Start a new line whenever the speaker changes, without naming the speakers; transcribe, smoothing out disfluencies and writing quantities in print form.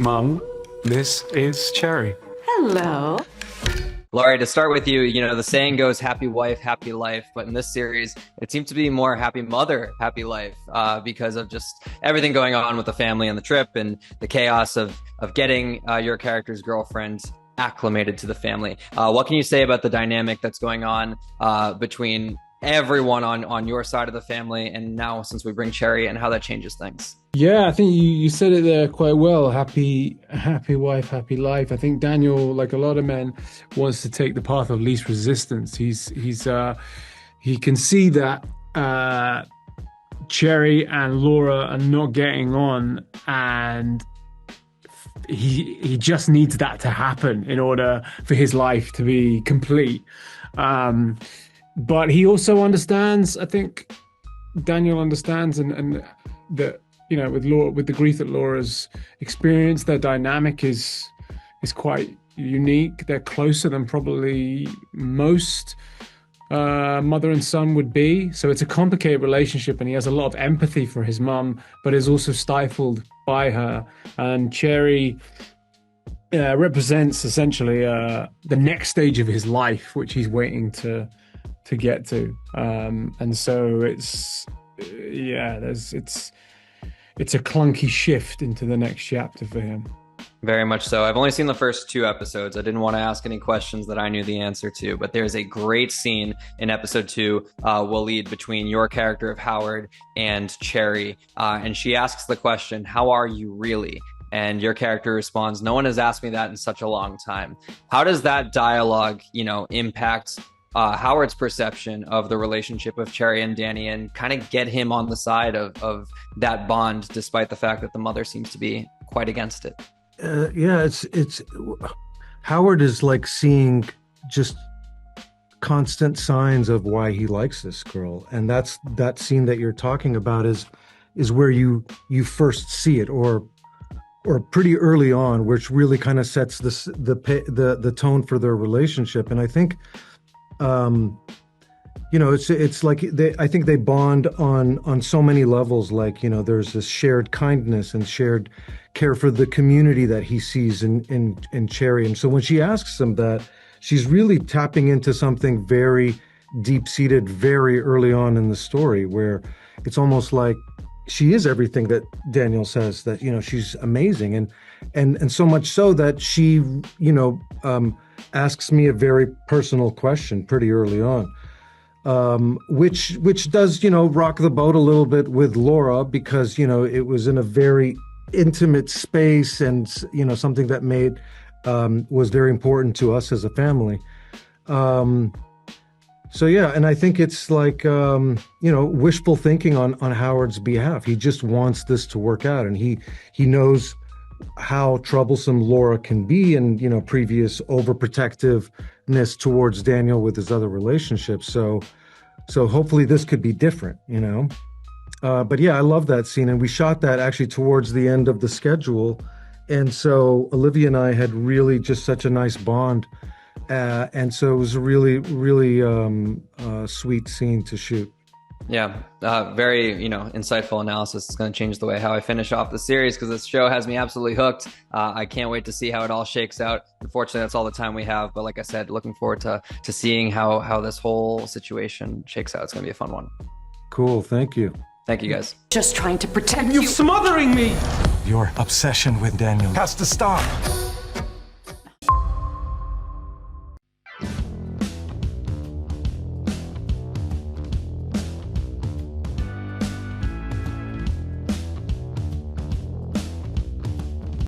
Mum, this is Cherry.
Hello.
Laurie, to start with you, the saying goes happy wife, happy life. But in this series, it seems to be more happy mother, happy life because of just everything going on with the family and the trip and the chaos of getting your character's girlfriend acclimated to the family. What can you say about the dynamic that's going on between everyone on your side of the family and now since we bring Cherry and how that changes things?
Yeah, I think you said it there quite well. Happy wife, happy life. I think Daniel, like a lot of men, wants to take the path of least resistance. He can see that Cherry and Laura are not getting on, and he just needs that to happen in order for his life to be complete. But he also understands, I think Daniel understands and that, with the grief that Laura's experienced, their dynamic is quite unique. They're closer than probably most mother and son would be. So it's a complicated relationship, and he has a lot of empathy for his mum, but is also stifled by her. And Cherry represents essentially the next stage of his life, which he's waiting to get to. And so it's a clunky shift into the next chapter for him.
Very much so. I've only seen the first 2 episodes. I didn't want to ask any questions that I knew the answer to, but there's a great scene in episode 2, Waleed, between your character of Howard and Cherry. And she asks the question, "How are you really?" And your character responds, "No one has asked me that in such a long time." How does that dialogue, impact Howard's perception of the relationship of Cherry and Danny and kind of get him on the side of that bond, despite the fact that the mother seems to be quite against it?
It's Howard is like seeing just constant signs of why he likes this girl, and that scene that you're talking about is where you first see it, or pretty early on, which really kind of sets the tone for their relationship. And I think it's like I think they bond on so many levels. Like, there's this shared kindness and shared care for the community that he sees in Cherry. And so when she asks him that, she's really tapping into something very deep-seated very early on in the story, where it's almost like she is everything that Daniel says, that, she's amazing. And so much so that she, asks me a very personal question pretty early on, which does, rock the boat a little bit with Laura, because, it was in a very intimate space and, something that was very important to us as a family. So, yeah, and I think it's like, wishful thinking on Howard's behalf. He just wants this to work out, and he knows how troublesome Laura can be, and, previous overprotectiveness towards Daniel with his other relationships. So hopefully this could be different, But yeah, I love that scene. And we shot that actually towards the end of the schedule. And so Olivia and I had really just such a nice bond. And so it was a really, really sweet scene to shoot.
Yeah, very, insightful analysis. It's going to change the way how I finish off the series, because this show has me absolutely hooked. I can't wait to see how it all shakes out. Unfortunately, that's all the time we have. But like I said, looking forward to seeing how this whole situation shakes out. It's going to be a fun one.
Cool. Thank you.
Thank you, guys.
Just trying to protect
You're
you.
smothering me!
Your obsession with Daniel has to stop.